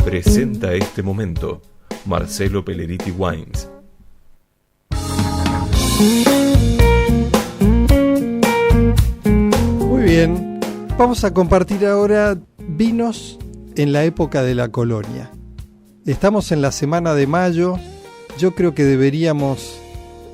presenta este momento Marcelo Pelleriti Wines. Muy bien, vamos a compartir ahora vinos en la época de la colonia. Estamos en la semana de mayo. Yo creo que deberíamos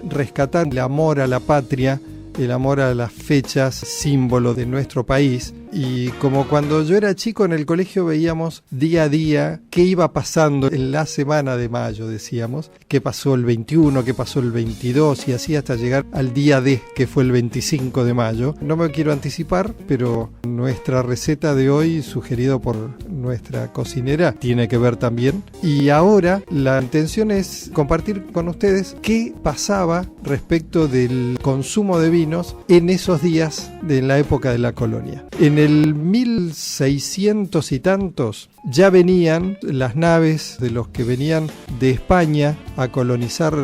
rescatar el amor a la patria, el amor a las fechas, símbolo de nuestro país. Y como cuando yo era chico en el colegio veíamos día a día qué iba pasando en la semana de mayo, decíamos, qué pasó el 21, qué pasó el 22 y así hasta llegar al día D, que fue el 25 de mayo. No me quiero anticipar, pero nuestra receta de hoy, sugerido por nuestra cocinera, tiene que ver también. Y ahora la intención es compartir con ustedes qué pasaba respecto del consumo de vinos en esos días de la época de la colonia. En el 1600 y tantos ya venían las naves de los que venían de España a colonizar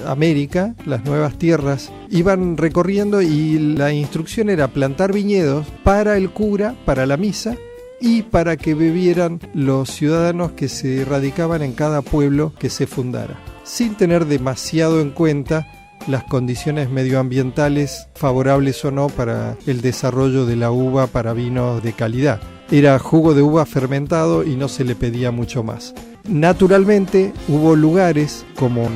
América, las nuevas tierras, iban recorriendo y la instrucción era plantar viñedos para el cura, para la misa y para que bebieran los ciudadanos que se radicaban en cada pueblo que se fundara, sin tener demasiado en cuenta las condiciones medioambientales favorables o no para el desarrollo de la uva para vinos de calidad. Era jugo de uva fermentado y no se le pedía mucho más. Naturalmente hubo lugares como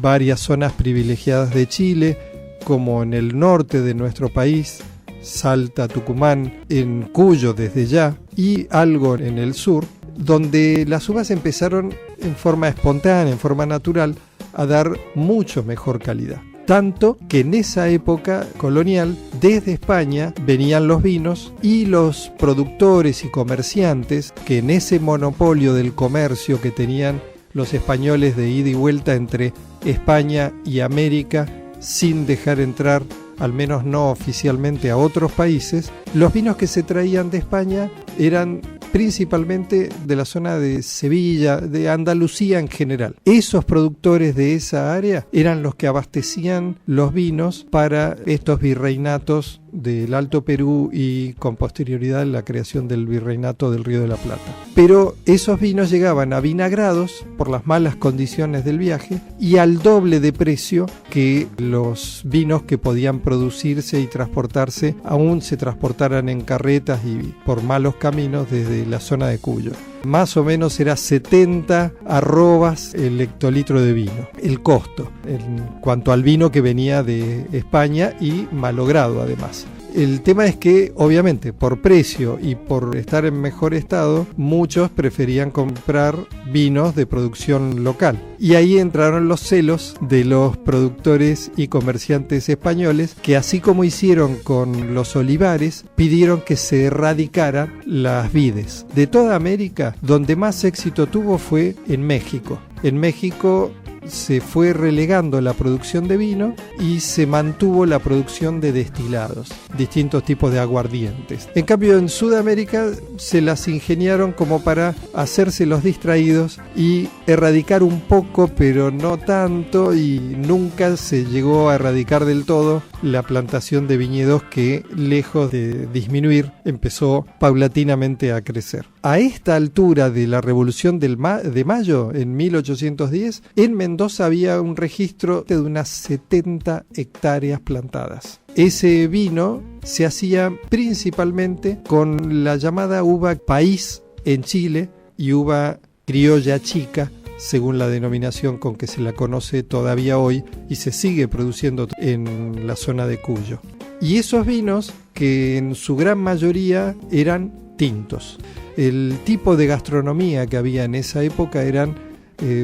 varias zonas privilegiadas de Chile, como en el norte de nuestro país, Salta, Tucumán, en Cuyo desde ya, y algo en el sur, donde las uvas empezaron en forma espontánea, en forma natural, a dar mucho mejor calidad. Tanto que en esa época colonial, desde España, venían los vinos y los productores y comerciantes que en ese monopolio del comercio que tenían los españoles de ida y vuelta entre España y América, sin dejar entrar, al menos no oficialmente, a otros países, los vinos que se traían de España eran principalmente de la zona de Sevilla, de Andalucía en general. Esos productores de esa área eran los que abastecían los vinos para estos virreinatos del Alto Perú y con posterioridad la creación del virreinato del Río de la Plata. Pero esos vinos llegaban avinagrados por las malas condiciones del viaje y al doble de precio que los vinos que podían producirse y transportarse, aún se transportaran en carretas y por malos caminos desde la zona de Cuyo. Más o menos era 70 arrobas el hectolitro de vino, el costo, en cuanto al vino que venía de España y malogrado además. El tema es que, obviamente, por precio y por estar en mejor estado, muchos preferían comprar vinos de producción local. Y ahí entraron los celos de los productores y comerciantes españoles, que así como hicieron con los olivares, pidieron que se erradicaran las vides. De toda América, donde más éxito tuvo fue en México. En México se fue relegando la producción de vino y se mantuvo la producción de destilados, distintos tipos de aguardientes. En cambio, en Sudamérica se las ingeniaron como para hacerse los distraídos y erradicar un poco, pero no tanto, y nunca se llegó a erradicar del todo la plantación de viñedos que, lejos de disminuir, empezó paulatinamente a crecer. A esta altura de la Revolución de Mayo, en 1810, en Mendoza había un registro de unas 70 hectáreas plantadas. Ese vino se hacía principalmente con la llamada uva país en Chile y uva criolla chica, según la denominación con que se la conoce todavía hoy y se sigue produciendo en la zona de Cuyo. Y esos vinos, que en su gran mayoría eran tintos. El tipo de gastronomía que había en esa época eran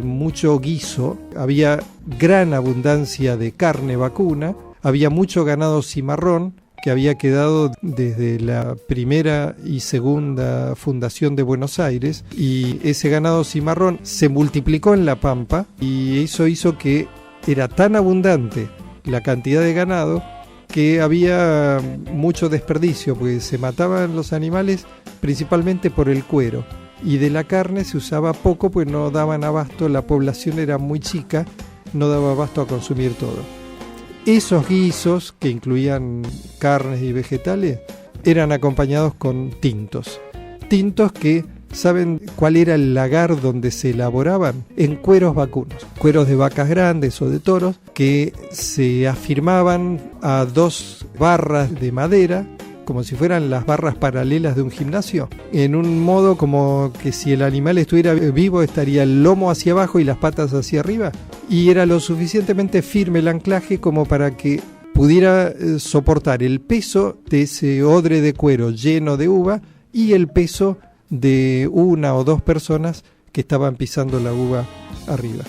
mucho guiso, había gran abundancia de carne vacuna, había mucho ganado cimarrón que había quedado desde la primera y segunda fundación de Buenos Aires, y ese ganado cimarrón se multiplicó en la Pampa y eso hizo que era tan abundante la cantidad de ganado que había mucho desperdicio, porque se mataban los animales principalmente por el cuero y de la carne se usaba poco, pues no daban abasto, la población era muy chica, no daba abasto a consumir todo. Esos guisos, que incluían carnes y vegetales, eran acompañados con tintos que ¿Saben cuál era el lagar donde se elaboraban? En cueros vacunos, cueros de vacas grandes o de toros, que se afirmaban a 2 barras de madera, como si fueran las barras paralelas de un gimnasio, en un modo como que si el animal estuviera vivo estaría el lomo hacia abajo y las patas hacia arriba, y era lo suficientemente firme el anclaje como para que pudiera soportar el peso de ese odre de cuero lleno de uva y el peso de 1 o 2 personas que estaban pisando la uva arriba.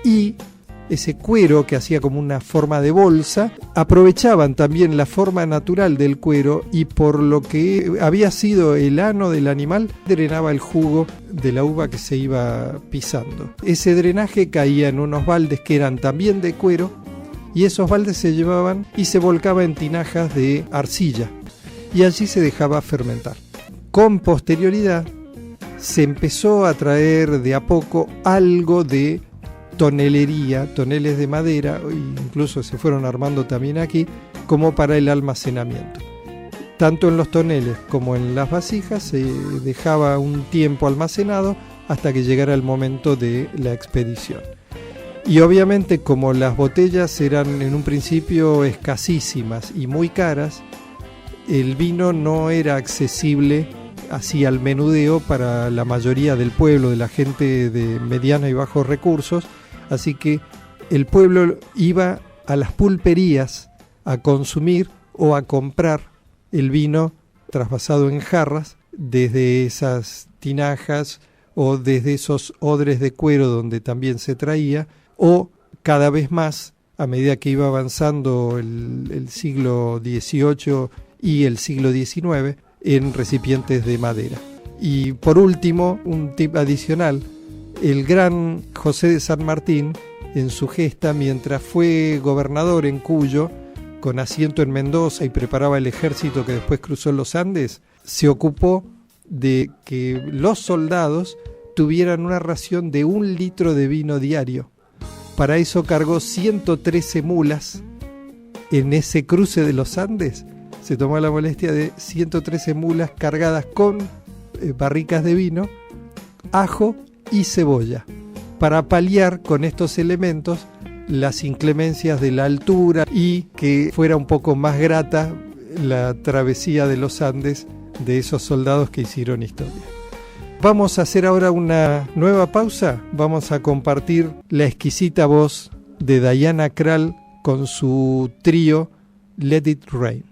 Y ese cuero que hacía como una forma de bolsa, aprovechaban también la forma natural del cuero y por lo que había sido el ano del animal, drenaba el jugo de la uva que se iba pisando. Ese drenaje caía en unos baldes que eran también de cuero y esos baldes se llevaban y se volcaba en tinajas de arcilla y allí se dejaba fermentar. Con posterioridad se empezó a traer de a poco algo de tonelería, toneles de madera, incluso se fueron armando también aquí, como para el almacenamiento. Tanto en los toneles como en las vasijas se dejaba un tiempo almacenado hasta que llegara el momento de la expedición. Y obviamente como las botellas eran en un principio escasísimas y muy caras, el vino no era accesible así al menudeo para la mayoría del pueblo, de la gente de medianos y bajos recursos, así que el pueblo iba a las pulperías a consumir o a comprar el vino trasvasado en jarras desde esas tinajas o desde esos odres de cuero donde también se traía, o cada vez más, a medida que iba avanzando el siglo XVIII y el siglo XIX, en recipientes de madera. Y por último, un tip adicional: el gran José de San Martín, en su gesta, mientras fue gobernador en Cuyo, con asiento en Mendoza y preparaba el ejército que después cruzó los Andes, se ocupó de que los soldados tuvieran una ración de 1 litro de vino diario. Para eso cargó 113 mulas en ese cruce de los Andes. Se tomó la molestia de 113 mulas cargadas con barricas de vino, ajo y cebolla, para paliar con estos elementos las inclemencias de la altura y que fuera un poco más grata la travesía de los Andes de esos soldados que hicieron historia. Vamos a hacer ahora una nueva pausa. Vamos a compartir la exquisita voz de Diana Krall con su trío Let It Rain.